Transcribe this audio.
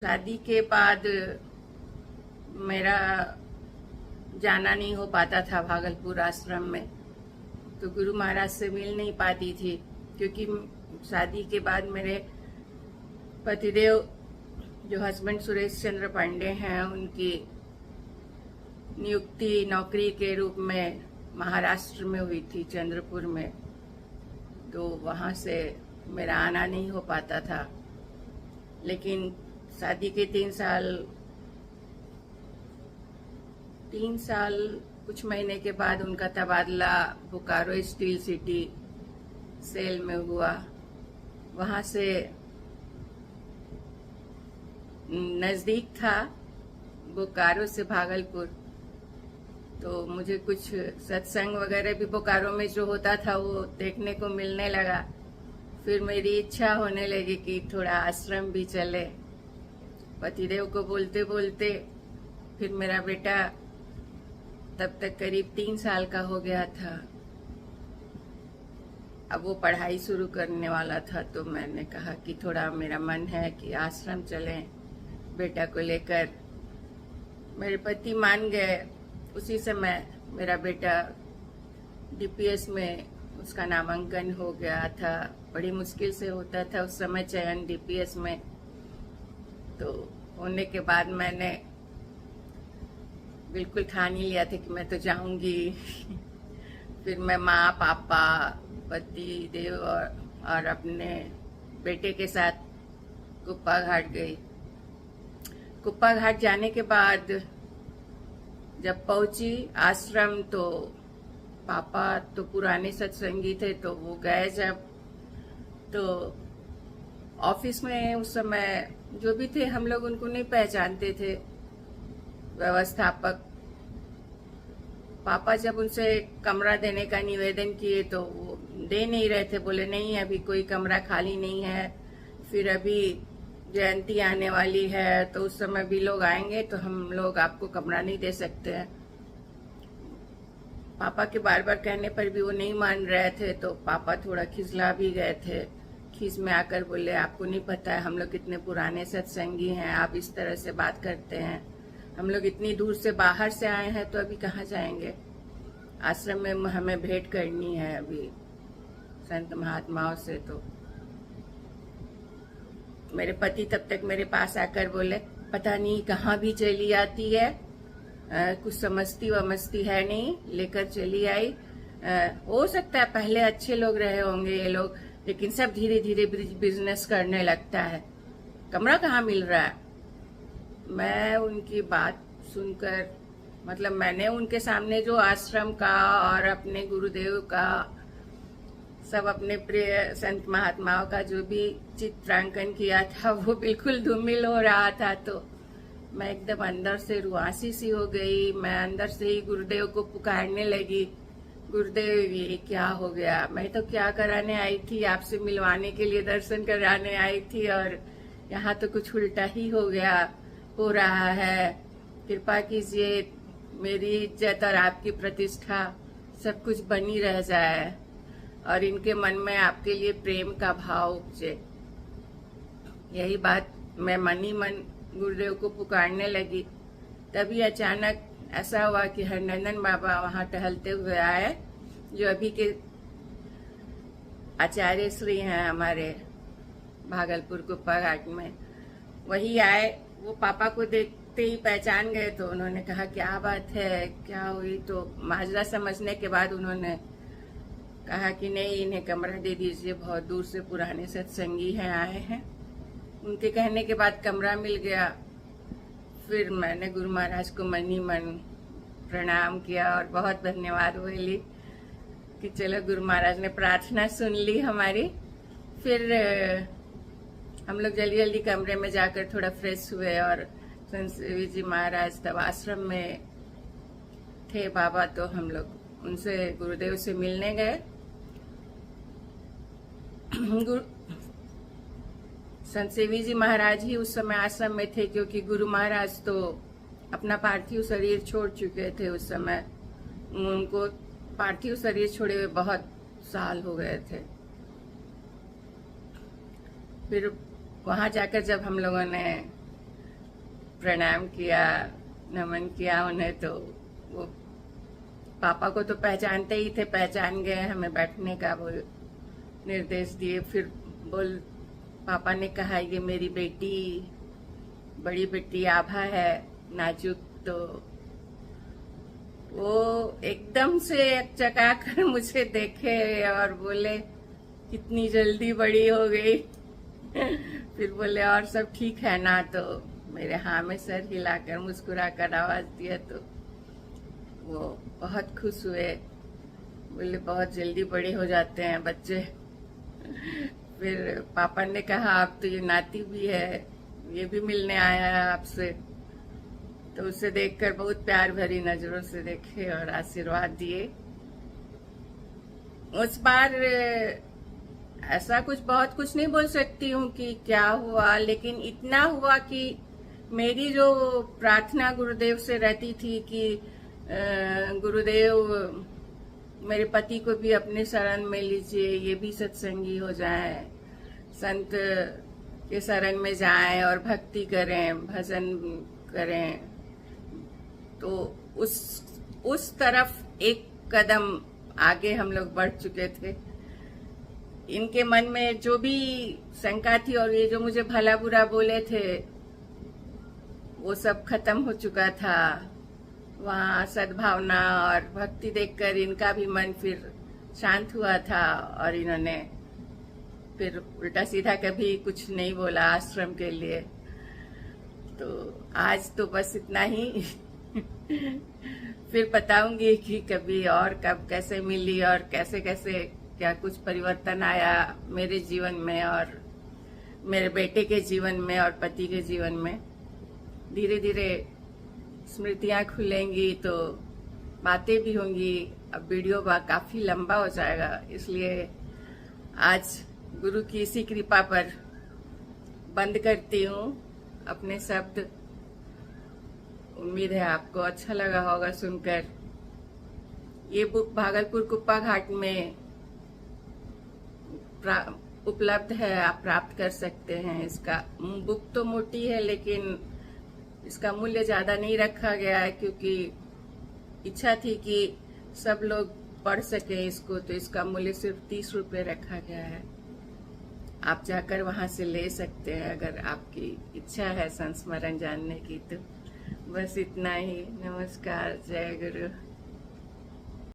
शादी के बाद मेरा जाना नहीं हो पाता था भागलपुर आश्रम में, तो गुरु महाराज से मिल नहीं पाती थी क्योंकि शादी के बाद मेरे पतिदेव जो हस्बैंड सुरेश चंद्र पांडे हैं, उनकी नियुक्ति नौकरी के रूप में महाराष्ट्र में हुई थी, चंद्रपुर में। तो वहाँ से मेरा आना नहीं हो पाता था। लेकिन शादी के 3 साल कुछ महीने के बाद उनका तबादला बोकारो स्टील सिटी सेल में हुआ। वहाँ से नज़दीक था बोकारो से भागलपुर, तो मुझे कुछ सत्संग वगैरह भी बोकारो में जो होता था वो देखने को मिलने लगा। फिर मेरी इच्छा होने लगी कि थोड़ा आश्रम भी चले। पतिदेव को बोलते बोलते फिर मेरा बेटा तब तक करीब 3 साल का हो गया था। अब वो पढ़ाई शुरू करने वाला था, तो मैंने कहा कि थोड़ा मेरा मन है कि आश्रम चलें बेटा को लेकर। मेरे पति मान गए। उसी समय मेरा बेटा डीपीएस में उसका नामांकन हो गया था। बड़ी मुश्किल से होता था उस समय चयन डीपीएस में। तो होने के बाद मैंने बिल्कुल ठान ही लिया था कि मैं तो जाऊंगी। फिर मैं माँ, पापा, पति देव और अपने बेटे के साथ कुप्पा घाट गई। कुप्पा घाट जाने के बाद जब पहुंची आश्रम, तो पापा तो पुराने सत्संगी थे, तो वो गए जब, तो ऑफिस में उस समय जो भी थे हम लोग उनको नहीं पहचानते थे, व्यवस्थापक। पापा जब उनसे कमरा देने का निवेदन किए तो वो दे नहीं रहे थे, बोले नहीं अभी कोई कमरा खाली नहीं है, फिर अभी जयंती आने वाली है तो उस समय भी लोग आएंगे तो हम लोग आपको कमरा नहीं दे सकते हैं। पापा के बार बार कहने पर भी वो नहीं मान रहे थे, तो पापा थोड़ा खिसला भी गए थे। खीस में आकर बोले आपको नहीं पता है हम लोग कितने पुराने सत्संगी हैं, आप इस तरह से बात करते हैं। हम लोग इतनी दूर से बाहर से आए हैं तो अभी कहाँ जाएंगे, आश्रम में हमें भेंट करनी है अभी संत महात्माओं से। तो मेरे पति तब तक मेरे पास आकर बोले पता नहीं कहाँ भी चली आती है, कुछ समझती वमझती है नहीं, लेकर चली आई। हो सकता है पहले अच्छे लोग रहे होंगे ये लोग, लेकिन सब धीरे धीरे बिजनेस करने लगता है, कमरा कहाँ मिल रहा है। मैं उनकी बात सुनकर, मतलब मैंने उनके सामने जो आश्रम का और अपने गुरुदेव का, सब अपने प्रिय संत महात्माओं का जो भी चित्रांकन किया था वो बिल्कुल धूमिल हो रहा था। तो मैं एकदम अंदर से रुआसी सी हो गई। मैं अंदर से ही गुरुदेव को पुकारने लगी, गुरुदेव ये क्या हो गया, मैं तो क्या कराने आई थी, आपसे मिलवाने के लिए दर्शन कराने आई थी और यहाँ तो कुछ उल्टा ही हो रहा है। कृपा कीजिए मेरी इज्जत और आपकी प्रतिष्ठा सब कुछ बनी रह जाए और इनके मन में आपके लिए प्रेम का भाव उपजे। यही बात मैं मन ही मन गुरुदेव को पुकारने लगी। तभी अचानक ऐसा हुआ कि हरनंदन बाबा वहां टहलते हुए आए, जो अभी के आचार्य श्री हैं हमारे भागलपुर कुप्पा घाट में। वही आए, वो पापा को देखते ही पहचान गए, तो उन्होंने कहा क्या बात है, क्या हुई। तो माजरा समझने के बाद उन्होंने कहा कि नहीं इन्हें कमरा दे दीजिए, बहुत दूर से पुराने सत्संगी हैं आए हैं। उनके कहने के बाद कमरा मिल गया। फिर मैंने गुरु महाराज को मन ही मन प्रणाम किया और बहुत धन्यवाद बोली कि चलो गुरु महाराज ने प्रार्थना सुन ली हमारी। फिर हम लोग जल्दी जल्दी कमरे में जाकर थोड़ा फ्रेश हुए और संत सेवी जी महाराज तब आश्रम में थे बाबा, तो हम लोग उनसे गुरुदेव से मिलने गए। संत सेवी जी महाराज ही उस समय आश्रम में थे, क्योंकि गुरु महाराज तो अपना पार्थिव शरीर छोड़ चुके थे उस समय। उनको पार्थिव शरीर छोड़े हुए बहुत साल हो गए थे। फिर वहां जाकर जब हम लोगों ने प्रणाम किया, नमन किया उन्हें। तो वो पापा को तो पहचानते ही थे, पहचान गए, हमें बैठने का वो निर्देश दिए। फिर पापा ने कहा ये मेरी बेटी, बड़ी बेटी आभा है, नाजुक। तो वो एकदम से चका कर मुझे देखे और बोले कितनी जल्दी बड़ी हो गई। फिर बोले और सब ठीक है ना? तो मेरे हाँ में सर हिलाकर मुस्कुराकर आवाज दिया। तो वो बहुत खुश हुए, बोले बहुत जल्दी बड़े हो जाते हैं बच्चे। फिर पापा ने कहा आप तो ये नाती भी है, ये भी मिलने आया है आपसे। तो उसे देखकर बहुत प्यार भरी नजरों से देखे और आशीर्वाद दिए। उस बार ऐसा बहुत कुछ नहीं बोल सकती हूँ कि क्या हुआ, लेकिन इतना हुआ कि मेरी जो प्रार्थना गुरुदेव से रहती थी कि गुरुदेव मेरे पति को भी अपने शरण में लीजिए, ये भी सत्संगी हो जाए, संत के शरण में जाएं और भक्ति करें, भजन करें। तो उस तरफ एक कदम आगे हम लोग बढ़ चुके थे। इनके मन में जो भी शंका थी और ये जो मुझे भला बुरा बोले थे, वो सब खत्म हो चुका था। वहाँ सद्भावना और भक्ति देखकर इनका भी मन फिर शांत हुआ था और इन्होंने फिर उल्टा सीधा कभी कुछ नहीं बोला आश्रम के लिए। तो आज तो बस इतना ही। फिर बताऊंगी कि कभी और कब कैसे मिली और कैसे कैसे क्या कुछ परिवर्तन आया मेरे जीवन में और मेरे बेटे के जीवन में और पति के जीवन में। धीरे धीरे स्मृतियां खुलेंगी तो बातें भी होंगी। अब वीडियो काफी लंबा हो जाएगा, इसलिए आज गुरु की इसी कृपा पर बंद करती हूँ अपने शब्द। उम्मीद है आपको अच्छा लगा होगा सुनकर। ये बुक भागलपुर कुप्पा घाट में उपलब्ध है, आप प्राप्त कर सकते हैं। इसका बुक तो मोटी है लेकिन इसका मूल्य ज्यादा नहीं रखा गया है, क्योंकि इच्छा थी कि सब लोग पढ़ सके इसको। तो इसका मूल्य सिर्फ 30 रुपए रखा गया है। आप जाकर वहां से ले सकते हैं अगर आपकी इच्छा है संस्मरण जानने की। तो बस इतना ही। नमस्कार, जय गुरु।